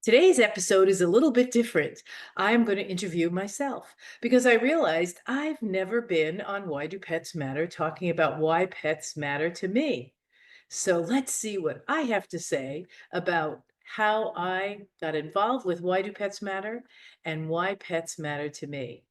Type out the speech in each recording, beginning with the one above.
Today's episode is a little bit different. I'm going to interview myself because I realized I've never been on Why Do Pets Matter talking about why pets matter to me. So let's see what I have to say about how I got involved with Why Do Pets Matter and why pets matter to me.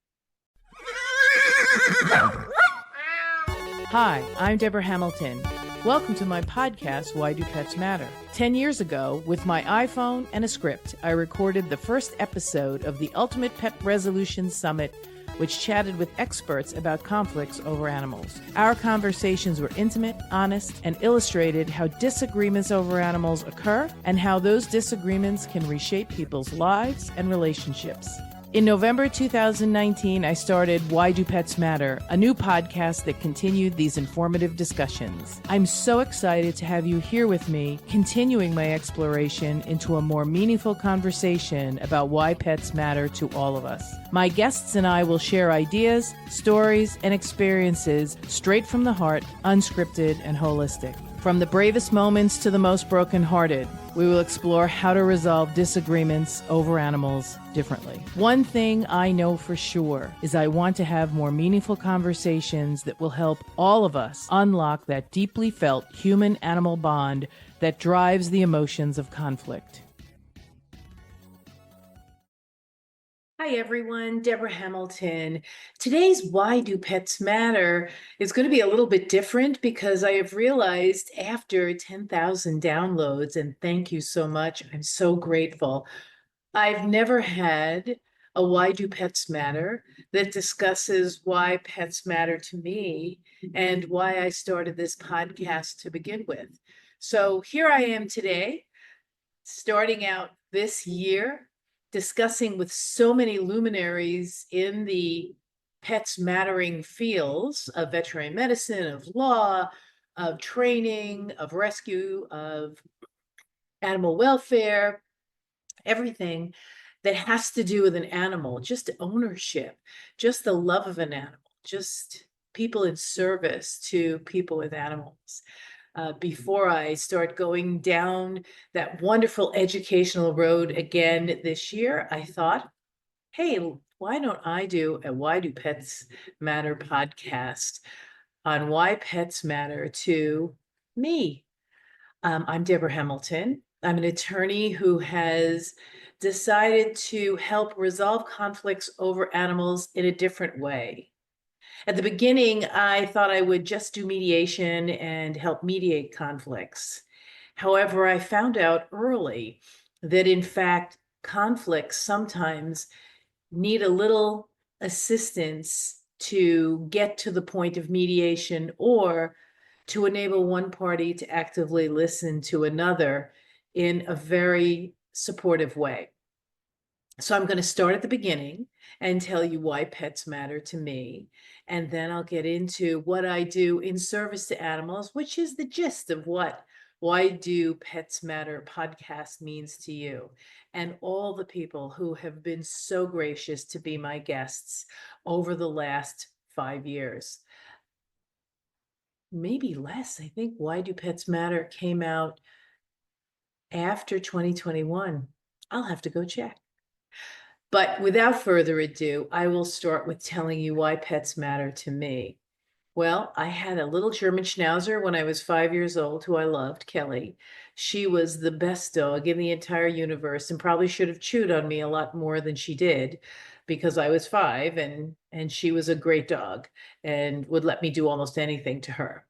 Hi, I'm Deborah Hamilton. Welcome to my podcast, Why Do Pets Matter? 10 years ago, with my iPhone and a script, I recorded the first episode of the Ultimate Pet Resolution Summit, which chatted with experts about conflicts over animals. Our conversations were intimate, honest, and illustrated how disagreements over animals occur and how those disagreements can reshape people's lives and relationships. In November 2019, I started Why Do Pets Matter, a new podcast that continued these informative discussions. I'm so excited to have you here with me, continuing my exploration into a more meaningful conversation about why pets matter to all of us. My guests and I will share ideas, stories, and experiences straight from the heart, unscripted and holistic. From the bravest moments to the most brokenhearted, we will explore how to resolve disagreements over animals differently. One thing I know for sure is I want to have more meaningful conversations that will help all of us unlock that deeply felt human-animal bond that drives the emotions of conflict. Hi everyone, Deborah Hamilton. Today's Why Do Pets Matter is going to be a little bit different because I have realized after 10,000 downloads, and thank you so much, I'm so grateful. I've never had a Why Do Pets Matter that discusses why pets matter to me and why I started this podcast to begin with. So here I am today, starting out this year, discussing with so many luminaries in the pets mattering fields of veterinary medicine, of law, of training, of rescue, of animal welfare, everything that has to do with an animal, just ownership, just the love of an animal, just people in service to people with animals. Before I start going down that wonderful educational road again this year, I thought, hey, why don't I do a Why Do Pets Matter podcast on why pets matter to me? I'm Deborah Hamilton. I'm an attorney who has decided to help resolve conflicts over animals in a different way. At the beginning, I thought I would just do mediation and help mediate conflicts. However, I found out early that in fact, conflicts sometimes need a little assistance to get to the point of mediation or to enable one party to actively listen to another in a very supportive way. So I'm going to start at the beginning and tell you why pets matter to me. And then I'll get into what I do in service to animals, which is the gist of what Why Do Pets Matter podcast means to you. And all the people who have been so gracious to be my guests over the last 5 years. Maybe less. I think Why Do Pets Matter came out after 2021. I'll have to go check. But without further ado, I will start with telling you why pets matter to me. Well, I had a little German Schnauzer when I was 5 years old who I loved, Kelly. She was the best dog in the entire universe and probably should have chewed on me a lot more than she did because I was 5 and she was a great dog and would let me do almost anything to her.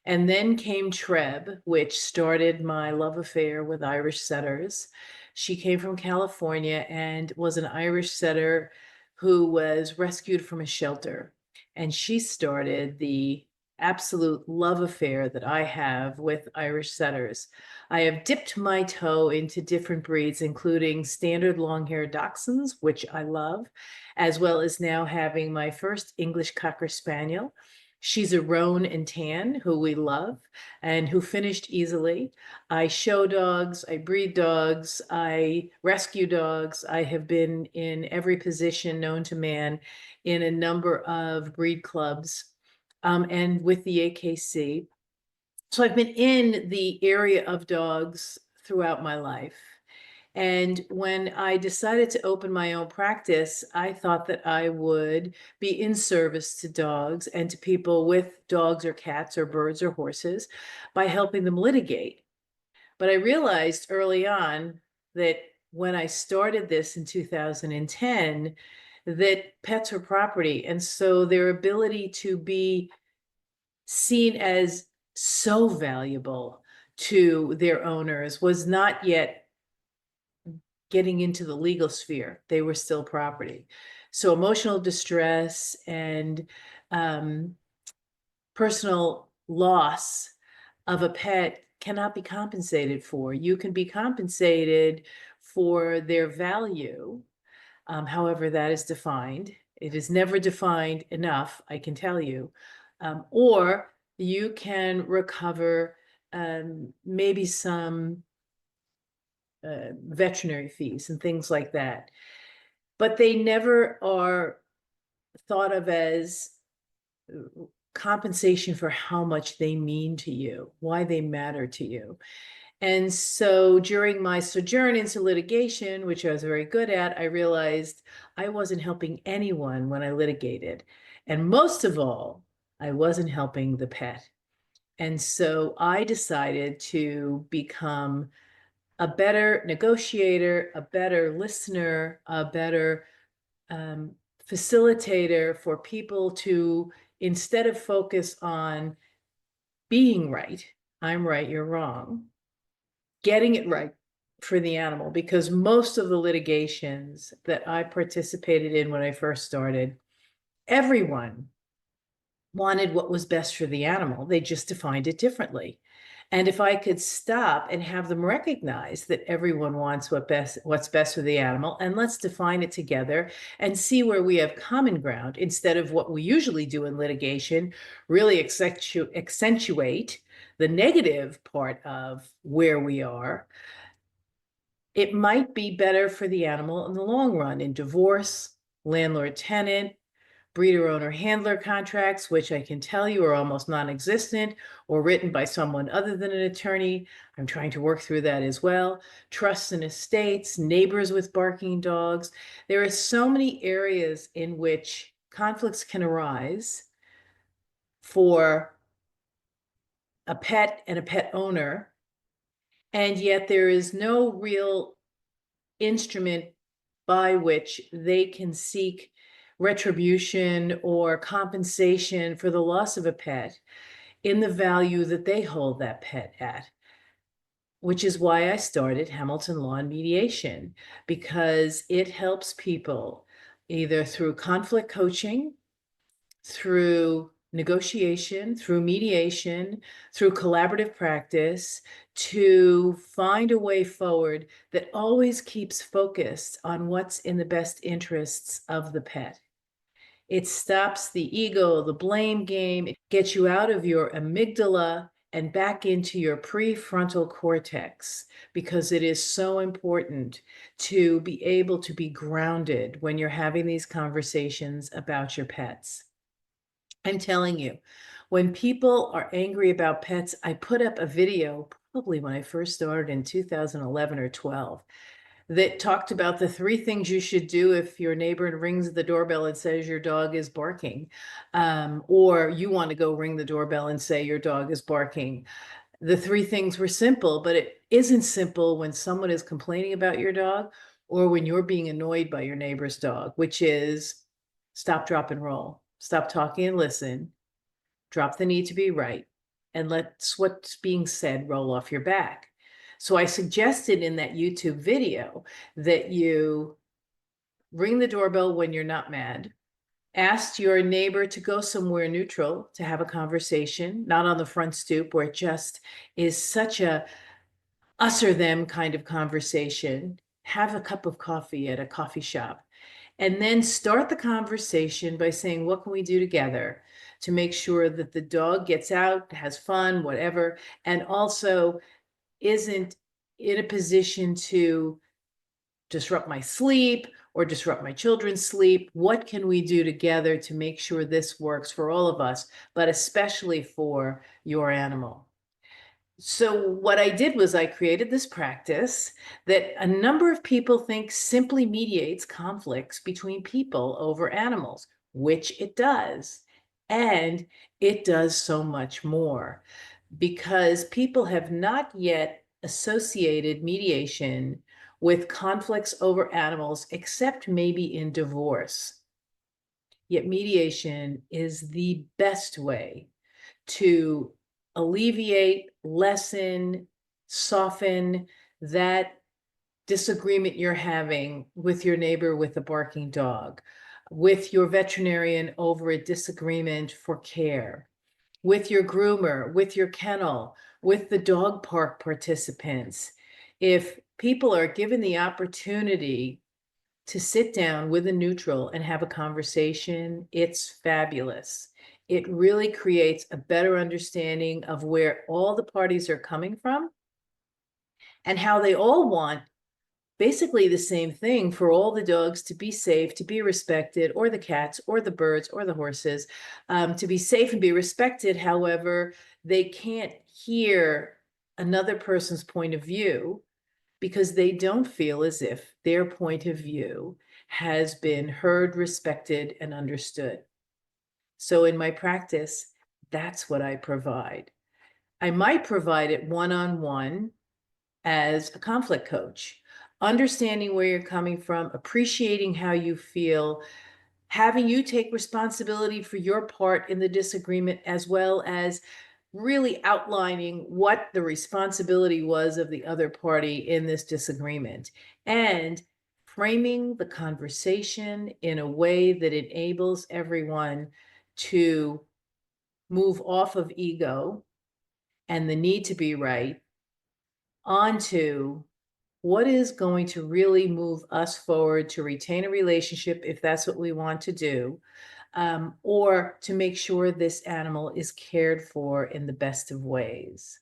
And then came Treb, which started my love affair with Irish setters. She came from California and was an Irish setter who was rescued from a shelter. And she started the absolute love affair that I have with Irish setters. I have dipped my toe into different breeds, including standard long-haired dachshunds, which I love, as well as now having my first English Cocker Spaniel. She's a roan and tan who we love and who finished easily. I show dogs, I breed dogs, I rescue dogs. I have been in every position known to man in a number of breed clubs and with the AKC. So I've been in the area of dogs throughout my life. And when I decided to open my own practice, I thought that I would be in service to dogs and to people with dogs or cats or birds or horses by helping them litigate. But I realized early on that when I started this in 2010, that pets are property. And so their ability to be seen as so valuable to their owners was not yet getting into the legal sphere. They were still property. So emotional distress and personal loss of a pet cannot be compensated for. You can be compensated for their value, however that is defined. It is never defined enough, I can tell you. Or you can recover maybe some veterinary fees and things like that. But they never are thought of as compensation for how much they mean to you, why they matter to you. And so during my sojourn into litigation, which I was very good at, I realized I wasn't helping anyone when I litigated. And most of all, I wasn't helping the pet. And so I decided to become a better negotiator, a better listener, a better facilitator for people to, instead of focus on being right, I'm right, you're wrong, getting it right for the animal. Because most of the litigations that I participated in when I first started, everyone wanted what was best for the animal. They just defined it differently. And if I could stop and have them recognize that everyone wants what's best for the animal, and let's define it together and see where we have common ground instead of what we usually do in litigation, really accentuate the negative part of where we are, it might be better for the animal in the long run. In divorce, landlord-tenant, breeder owner handler contracts, which I can tell you are almost non-existent or written by someone other than an attorney. I'm trying to work through that as well. Trusts and estates, neighbors with barking dogs. There are so many areas in which conflicts can arise for a pet and a pet owner, and yet there is no real instrument by which they can seek retribution or compensation for the loss of a pet in the value that they hold that pet at, which is why I started Hamilton Law and Mediation, because it helps people either through conflict coaching, through negotiation, through mediation, through collaborative practice, to find a way forward that always keeps focused on what's in the best interests of the pet. It stops the ego, the blame game. It gets you out of your amygdala and back into your prefrontal cortex, because it is so important to be able to be grounded when you're having these conversations about your pets. I'm telling you, when people are angry about pets, I put up a video probably when I first started in 2011 or 12 that talked about the 3 things you should do if your neighbor rings the doorbell and says your dog is barking, or you want to go ring the doorbell and say your dog is barking. The 3 things were simple, but it isn't simple when someone is complaining about your dog or when you're being annoyed by your neighbor's dog, which is stop, drop, and roll. Stop talking and listen. Drop the need to be right, and let what's being said roll off your back. So I suggested in that YouTube video that you ring the doorbell when you're not mad, ask your neighbor to go somewhere neutral to have a conversation, not on the front stoop where it just is such a us or them kind of conversation. Have a cup of coffee at a coffee shop, and then start the conversation by saying, what can we do together to make sure that the dog gets out, has fun, whatever, and also isn't in a position to disrupt my sleep or disrupt my children's sleep? What can we do together to make sure this works for all of us, but especially for your animal? So what I did was I created this practice that a number of people think simply mediates conflicts between people over animals, which it does. And it does so much more because people have not yet associated mediation with conflicts over animals, except maybe in divorce. Yet mediation is the best way to alleviate, lessen, soften that disagreement you're having with your neighbor with a barking dog, with your veterinarian over a disagreement for care, with your groomer, with your kennel, with the dog park participants. If people are given the opportunity to sit down with a neutral and have a conversation, it's fabulous. It really creates a better understanding of where all the parties are coming from and how they all want basically the same thing for all the dogs to be safe, to be respected, or the cats, or the birds, or the horses, to be safe and be respected. However, they can't hear another person's point of view because they don't feel as if their point of view has been heard, respected, and understood. So in my practice, that's what I provide. I might provide it one-on-one as a conflict coach, understanding where you're coming from, appreciating how you feel, having you take responsibility for your part in the disagreement, as well as really outlining what the responsibility was of the other party in this disagreement, and framing the conversation in a way that enables everyone to move off of ego and the need to be right onto what is going to really move us forward to retain a relationship if that's what we want to do, or to make sure this animal is cared for in the best of ways.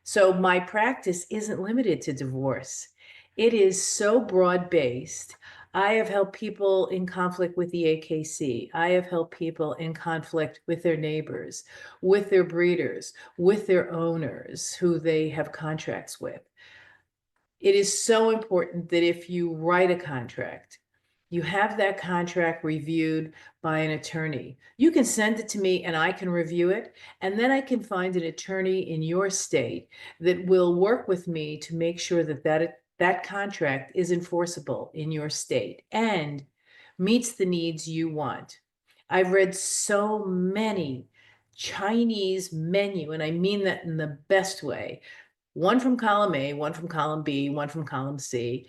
So my practice isn't limited to divorce. It is so broad-based. I have helped people in conflict with the AKC. I have helped people in conflict with their neighbors, with their breeders, with their owners who they have contracts with. It is so important that if you write a contract, you have that contract reviewed by an attorney. You can send it to me and I can review it, and then I can find an attorney in your state that will work with me to make sure that that contract is enforceable in your state and meets the needs you want. I've read so many Chinese menu, and I mean that in the best way, one from column A, one from column B, one from column C.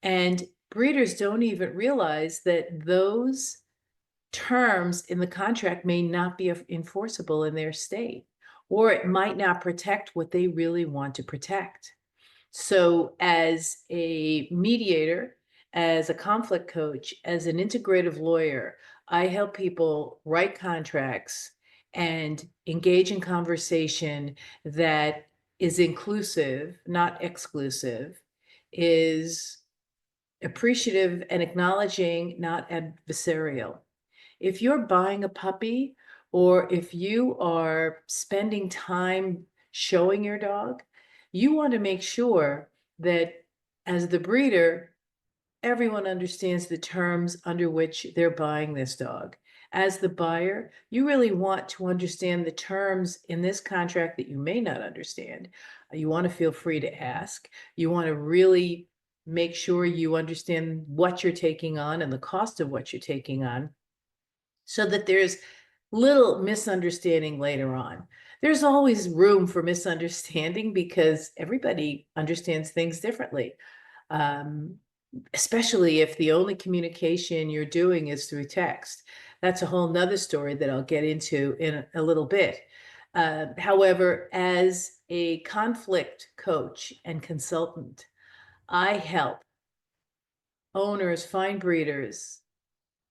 And breeders don't even realize that those terms in the contract may not be enforceable in their state, or it might not protect what they really want to protect. So as a mediator, as a conflict coach, as an integrative lawyer, I help people write contracts and engage in conversation that is inclusive, not exclusive, is appreciative and acknowledging, not adversarial. If you're buying a puppy, or if you are spending time showing your dog, you want to make sure that as the breeder, everyone understands the terms under which they're buying this dog. As the buyer, you really want to understand the terms in this contract that you may not understand. You want to feel free to ask. You want to really make sure you understand what you're taking on and the cost of what you're taking on, so that there's little misunderstanding later on. There's always room for misunderstanding because everybody understands things differently. Um, Especially if the only communication you're doing is through text. That's a whole nother story that I'll get into in a little bit. However, as a conflict coach and consultant, I help owners find breeders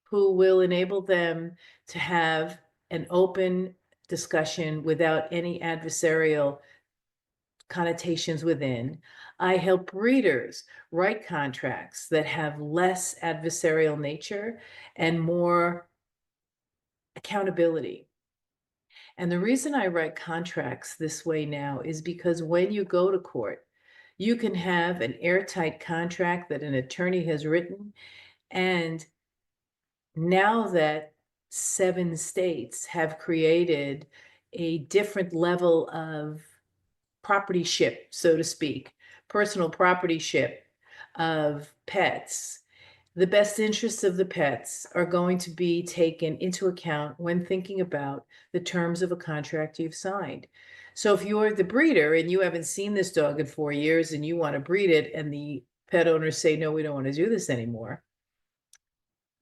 who will enable them to have an open discussion without any adversarial connotations within. I help breeders write contracts that have less adversarial nature and more accountability. And the reason I write contracts this way now is because when you go to court, you can have an airtight contract that an attorney has written. And now that 7 states have created a different level of propertyship, so to speak, personal propertyship of pets, the best interests of the pets are going to be taken into account when thinking about the terms of a contract you've signed. So if you're the breeder and you haven't seen this dog in 4 years and you want to breed it, and the pet owners say, no, we don't want to do this anymore,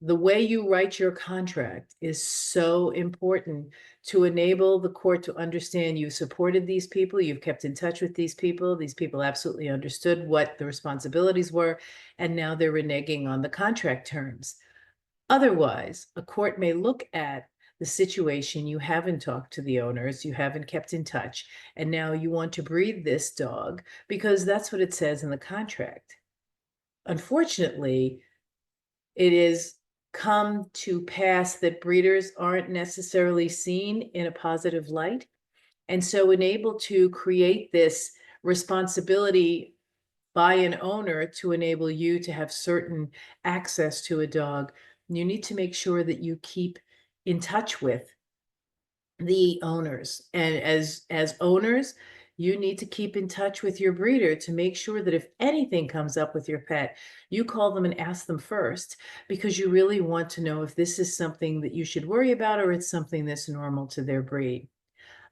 the way you write your contract is so important to enable the court to understand you supported these people, you've kept in touch with these people absolutely understood what the responsibilities were, and now they're reneging on the contract terms. Otherwise, a court may look at the situation, you haven't talked to the owners, you haven't kept in touch, and now you want to breed this dog because that's what it says in the contract. Unfortunately, it is come to pass that breeders aren't necessarily seen in a positive light. And so enable to create this responsibility by an owner to enable you to have certain access to a dog, you need to make sure that you keep in touch with the owners. And as owners, you need to keep in touch with your breeder to make sure that if anything comes up with your pet, you call them and ask them first, because you really want to know if this is something that you should worry about or it's something that's normal to their breed.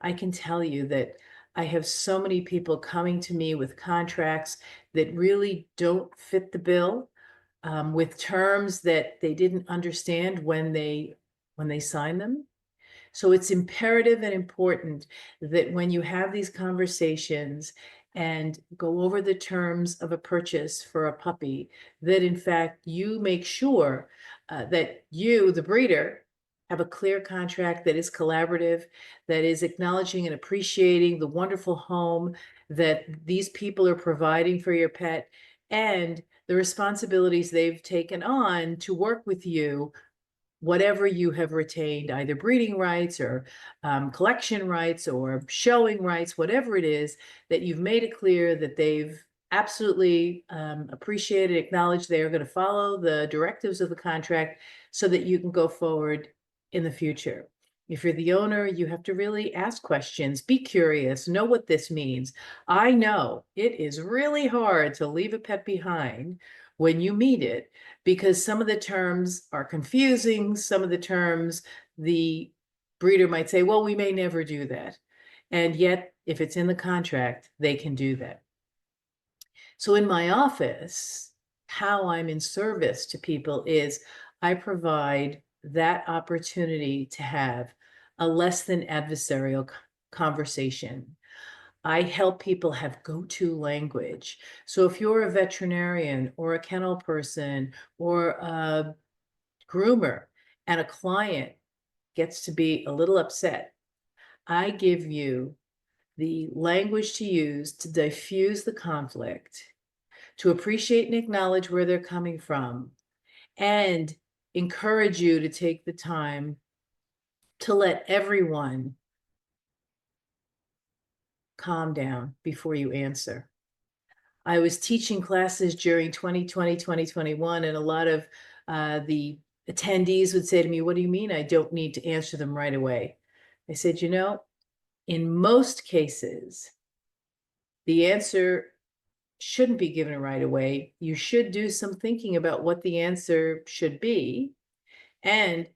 I can tell you that I have so many people coming to me with contracts that really don't fit the bill, with terms that they didn't understand when they signed them. So it's imperative and important that when you have these conversations and go over the terms of a purchase for a puppy, that in fact you make sure that you, the breeder, have a clear contract that is collaborative, that is acknowledging and appreciating the wonderful home that these people are providing for your pet, and the responsibilities they've taken on to work with you, whatever you have retained, either breeding rights or collection rights or showing rights, whatever it is, that you've made it clear that they've absolutely appreciated, acknowledged they are going to follow the directives of the contract so that you can go forward in the future. If you're the owner, you have to really ask questions, be curious, know what this means. I know it is really hard to leave a pet behind when you meet it, because some of the terms are confusing. Some of the terms, the breeder might say, well, we may never do that. And yet, if it's in the contract, they can do that. So in my office, how I'm in service to people is I provide that opportunity to have a less than adversarial conversation. I help people have go-to language. So if you're a veterinarian or a kennel person or a groomer and a client gets to be a little upset, I give you the language to use to diffuse the conflict, to appreciate and acknowledge where they're coming from, and encourage you to take the time to let everyone calm down before you answer. I was teaching classes during 2020, 2021, and a lot of the attendees would say to me, what do you mean I don't need to answer them right away? I said, you know, in most cases, the answer shouldn't be given right away. You should do some thinking about what the answer should be. And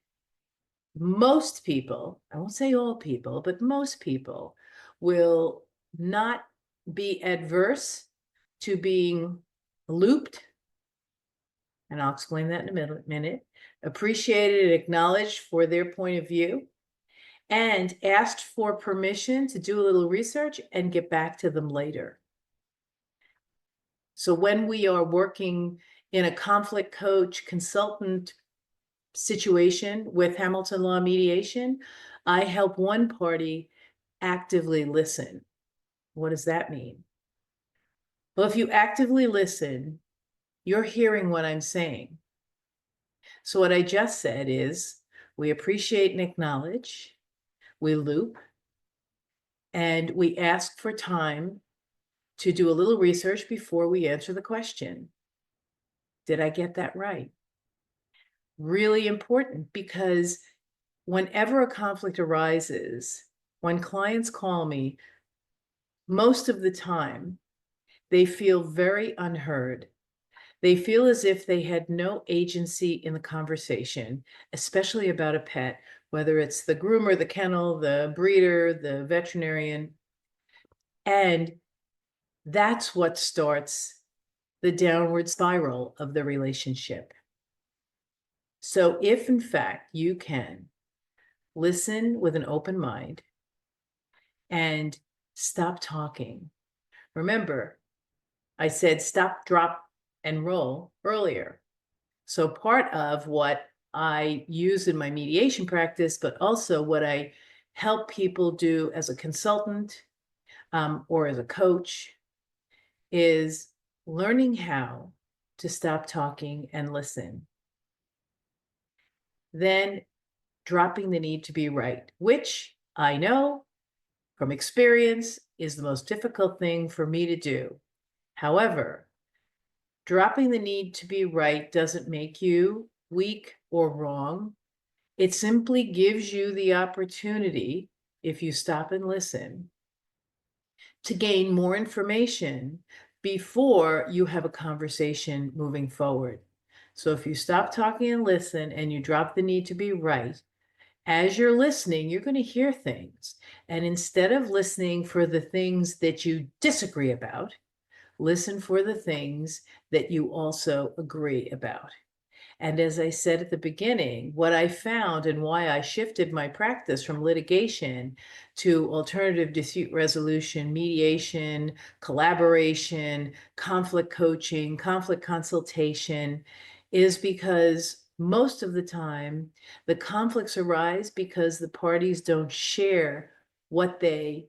most people, I won't say all people, but most people will not be adverse to being looped, and I'll explain that in a minute, appreciated and acknowledged for their point of view, and asked for permission to do a little research and get back to them later. So when we are working in a conflict coach consultant situation with Hamilton Law and Mediation, I help one party actively listen. What does that mean? Well, if you actively listen, you're hearing what I'm saying. So what I just said is, we appreciate and acknowledge. we loop, and we ask for time to do a little research before we answer the question. Did I get that right? Really important, because whenever a conflict arises, when clients call me, most of the time, they feel very unheard. They feel as if they had no agency in the conversation, especially about a pet, whether it's the groomer, the kennel, the breeder, the veterinarian. And that's what starts the downward spiral of the relationship. So if in fact you can listen with an open mind and stop talking. Remember, I said stop, drop, and roll earlier. So part of what I use in my mediation practice, but also what I help people do as a consultant or as a coach, is learning how to stop talking and listen. Then dropping the need to be right, which I know from experience is the most difficult thing for me to do. However, dropping the need to be right doesn't make you weak or wrong. It simply gives you the opportunity, if you stop and listen, to gain more information before you have a conversation moving forward. So if you stop talking and listen and you drop the need to be right, as you're listening, you're going to hear things. And instead of listening for the things that you disagree about, listen for the things that you also agree about. And as I said at the beginning, what I found and why I shifted my practice from litigation to alternative dispute resolution, mediation, collaboration, conflict coaching, conflict consultation, is because most of the time the conflicts arise because the parties don't share what they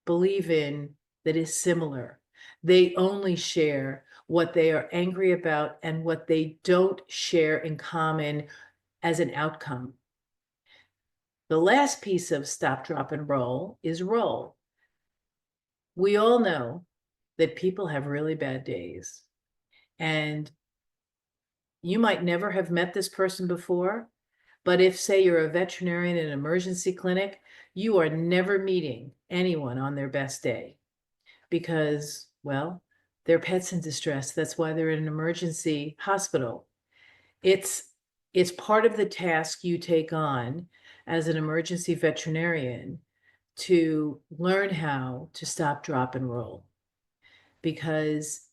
believe in that is similar. They only share what they are angry about and what they don't share in common as an outcome. The last piece of stop, drop, and roll is roll. We all know that people have really bad days, and you might never have met this person before, but if, say, you're a veterinarian in an emergency clinic, you are never meeting anyone on their best day because, well, their pet's in distress. That's why they're in an emergency hospital. It's part of the task you take on as an emergency veterinarian to learn how to stop, drop, and roll, because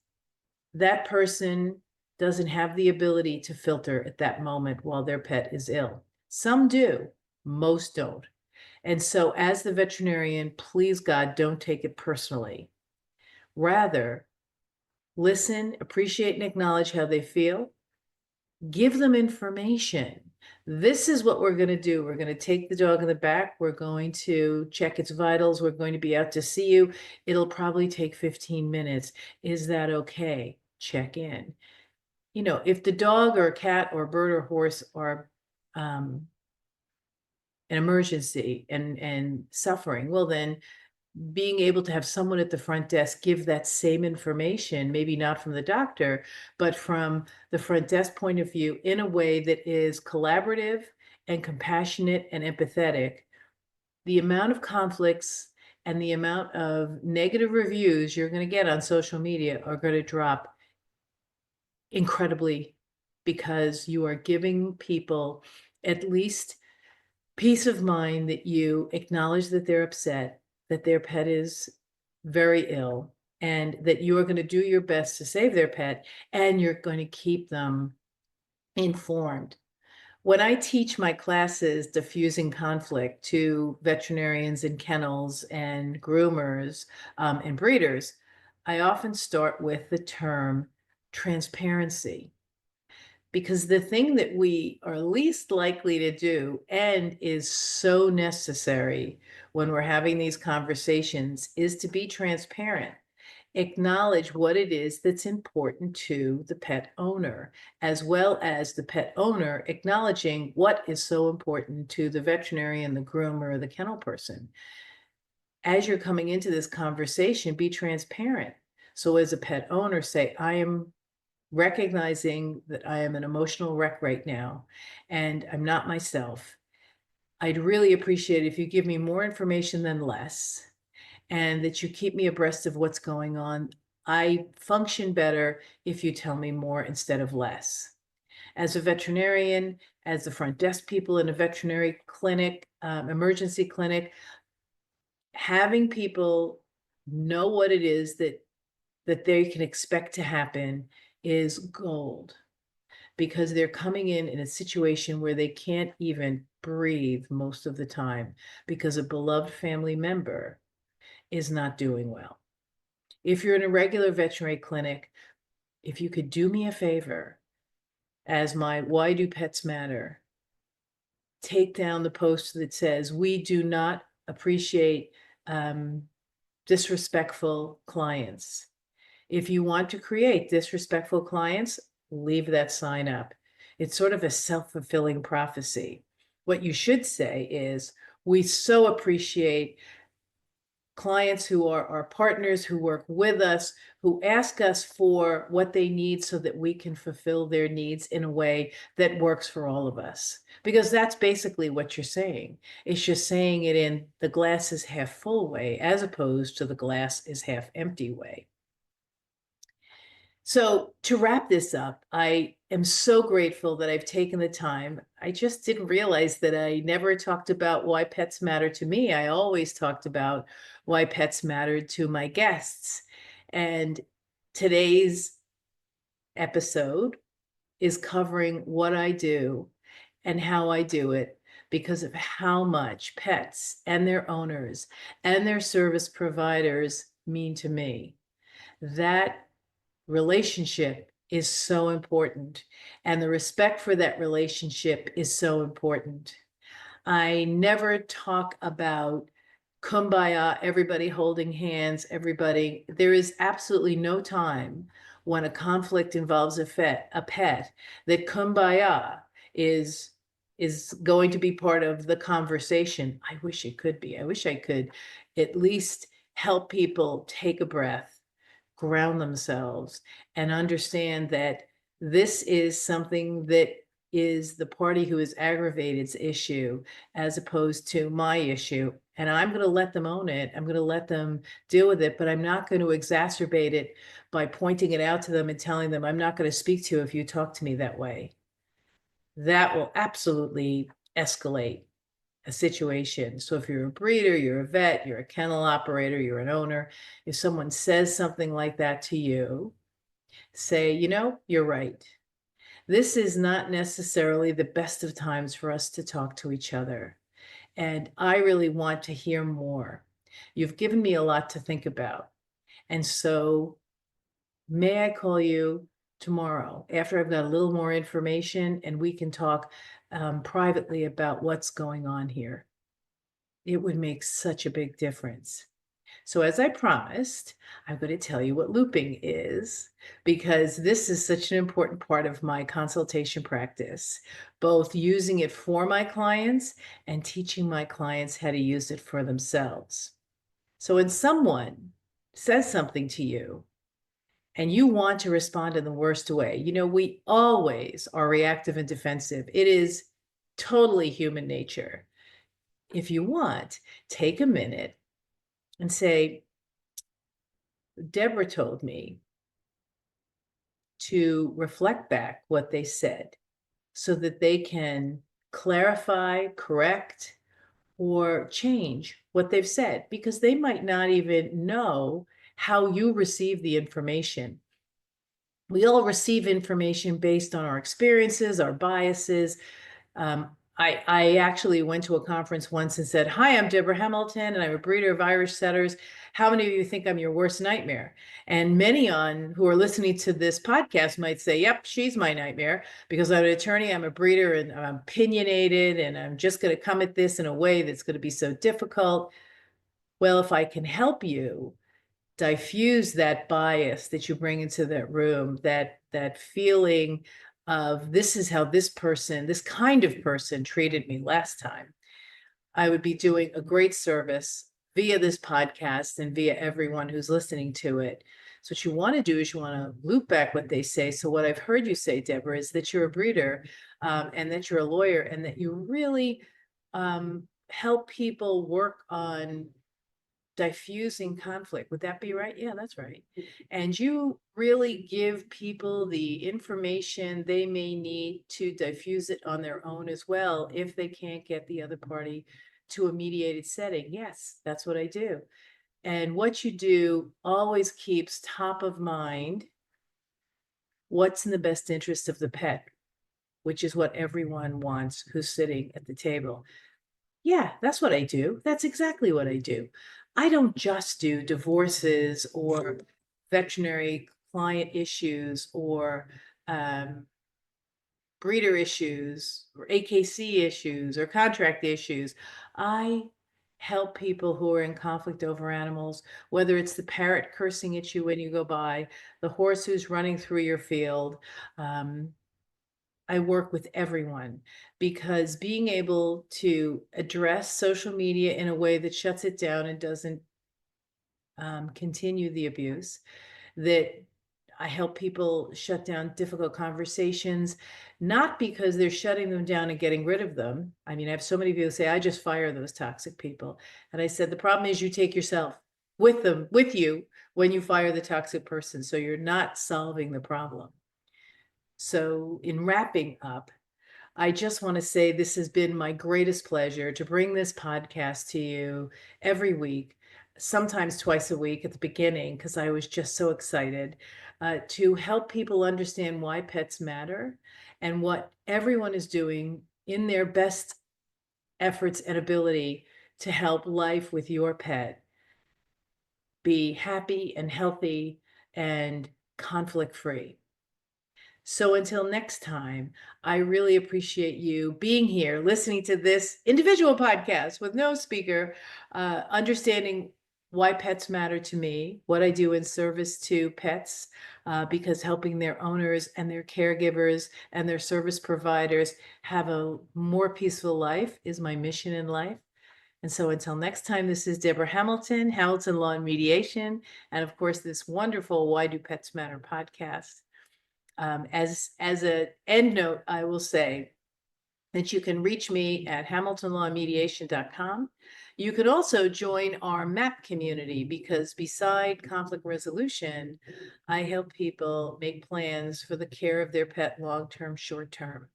that person doesn't have the ability to filter at that moment while their pet is ill. Some do, most don't. And so as the veterinarian, please God, don't take it personally. Rather, listen, appreciate, and acknowledge how they feel. Give them information. This is what we're going to do. We're going to take the dog in the back. We're going to check its vitals. We're going to be out to see you. It'll probably take 15 minutes. Is that okay? Check in. You know, if the dog or cat or bird or horse are an emergency and suffering, well, then being able to have someone at the front desk give that same information, maybe not from the doctor, but from the front desk point of view in a way that is collaborative and compassionate and empathetic, the amount of conflicts and the amount of negative reviews you're going to get on social media are going to drop incredibly, because you are giving people at least peace of mind that you acknowledge that they're upset, that their pet is very ill, and that you are going to do your best to save their pet, and you're going to keep them informed. When I teach my classes diffusing conflict to veterinarians and kennels and groomers and breeders, I often start with the term transparency. Because the thing that we are least likely to do and is so necessary when we're having these conversations is to be transparent. acknowledge what it is that's important to the pet owner, as well as the pet owner acknowledging what is so important to the veterinarian, the groomer, or the kennel person. As you're coming into this conversation, be transparent. So as a pet owner, say, I am recognizing that I am an emotional wreck right now, and I'm not myself. I'd really appreciate it if you give me more information than less, and that you keep me abreast of what's going on. I function better if you tell me more instead of less. As a veterinarian, as the front desk people in a veterinary clinic, emergency clinic, having people know what it is that they can expect to happen is gold, because they're coming in a situation where they can't even breathe most of the time because a beloved family member is not doing well. If you're in a regular veterinary clinic, if you could do me a favor, as my Why Do Pets Matter, take down the post that says, we do not appreciate disrespectful clients. If you want to create disrespectful clients, leave that sign up. It's sort of a self-fulfilling prophecy. What you should say is, we so appreciate clients who are our partners, who work with us, who ask us for what they need so that we can fulfill their needs in a way that works for all of us. Because that's basically what you're saying. It's just saying it in the glass is half full way, as opposed to the glass is half empty way. So to wrap this up, I am so grateful that I've taken the time. I just didn't realize that I never talked about why pets matter to me. I always talked about why pets mattered to my guests. And today's episode is covering what I do and how I do it, because of how much pets and their owners and their service providers mean to me. That relationship is so important, and the respect for that relationship is so important. I never talk about kumbaya, everybody holding hands, everybody. There is absolutely no time when a conflict involves a pet that kumbaya is going to be part of the conversation. I wish it could be. I wish I could at least help people take a breath, ground themselves, and understand that this is something that is the party who is aggravated's issue, as opposed to my issue. And I'm going to let them own it. I'm going to let them deal with it, but I'm not going to exacerbate it by pointing it out to them and telling them, I'm not going to speak to you if you talk to me that way. That will absolutely escalate a situation. So if you're a breeder, you're a vet, you're a kennel operator, you're an owner, if someone says something like that to you, say, you're right. This is not necessarily the best of times for us to talk to each other. And I really want to hear more. You've given me a lot to think about. And so may I call you tomorrow after I've got a little more information, and we can talk privately about what's going on here. It would make such a big difference. So as I promised, I'm going to tell you what looping is, because this is such an important part of my consultation practice, both using it for my clients and teaching my clients how to use it for themselves. So when someone says something to you and you want to respond in the worst way, we always are reactive and defensive. It is totally human nature. If you want, take a minute and say, Deborah told me to reflect back what they said so that they can clarify, correct, or change what they've said, because they might not even know how you receive the information. We all receive information based on our experiences, our biases. I actually went to a conference once and said, hi, I'm Deborah Hamilton, and I'm a breeder of Irish setters. How many of you think I'm your worst nightmare? And many who are listening to this podcast might say, yep, she's my nightmare, because I'm an attorney, I'm a breeder, and I'm opinionated, and I'm just going to come at this in a way that's going to be so difficult. Well, if I can help you diffuse that bias that you bring into that room, that feeling of this is how this kind of person treated me last time, I would be doing a great service via this podcast and via everyone who's listening to it. So what you want to do is you want to loop back what they say. So what I've heard you say, Deborah, is that you're a breeder, and that you're a lawyer, and that you really help people work on diffusing conflict. Would that be right? Yeah, that's right. And you really give people the information they may need to diffuse it on their own as well, if they can't get the other party to a mediated setting. Yes, that's what I do. And what you do always keeps top of mind what's in the best interest of the pet, which is what everyone wants who's sitting at the table. Yeah, that's what I do. That's exactly what I do. I don't just do divorces or veterinary client issues or breeder issues or AKC issues or contract issues. I help people who are in conflict over animals, whether it's the parrot cursing at you when you go by, the horse who's running through your field. I work with everyone, because being able to address social media in a way that shuts it down and doesn't continue the abuse, that I help people shut down difficult conversations, not because they're shutting them down and getting rid of them. I mean, I have so many people say, I just fire those toxic people. And I said, the problem is you take yourself with you when you fire the toxic person. So you're not solving the problem. So in wrapping up, I just want to say this has been my greatest pleasure to bring this podcast to you every week, sometimes twice a week at the beginning, because I was just so excited to help people understand why pets matter and what everyone is doing in their best efforts and ability to help life with your pet be happy and healthy and conflict-free. So until next time, I really appreciate you being here, listening to this individual podcast with no speaker, understanding why pets matter to me, what I do in service to pets, because helping their owners and their caregivers and their service providers have a more peaceful life is my mission in life. And so until next time, this is Deborah Hamilton, Hamilton Law and Mediation, and of course, this wonderful Why Do Pets Matter podcast. As an end note, I will say that you can reach me at hamiltonlawmediation.com. You could also join our MAP community, because beside conflict resolution, I help people make plans for the care of their pet long-term, short-term.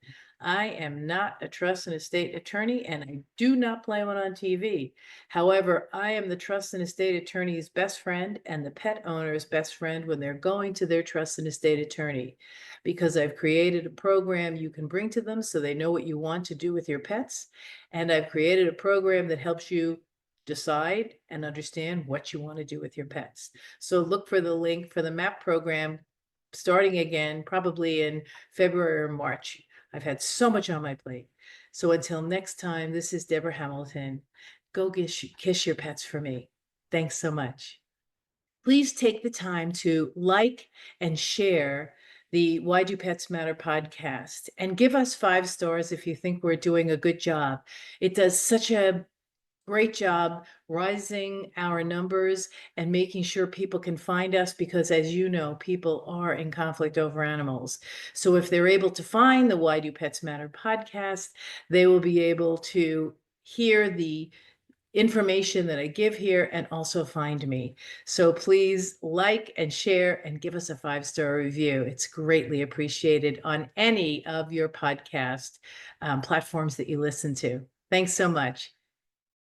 I am not a trust and estate attorney, and I do not play one on TV. However, I am the trust and estate attorney's best friend and the pet owner's best friend when they're going to their trust and estate attorney, because I've created a program you can bring to them so they know what you want to do with your pets. And I've created a program that helps you decide and understand what you want to do with your pets. So look for the link for the MAP program starting again, probably in February or March. I've had so much on my plate. So until next time, this is Deborah Hamilton. Go kiss your pets for me. Thanks so much. Please take the time to like and share the Why Do Pets Matter podcast, and give us 5 stars if you think we're doing a good job. It does such a great job rising our numbers and making sure people can find us, because as you know, people are in conflict over animals. So if they're able to find the Why Do Pets Matter podcast, they will be able to hear the information that I give here and also find me. So please like and share and give us a 5-star review. It's greatly appreciated on any of your podcast platforms that you listen to. Thanks so much.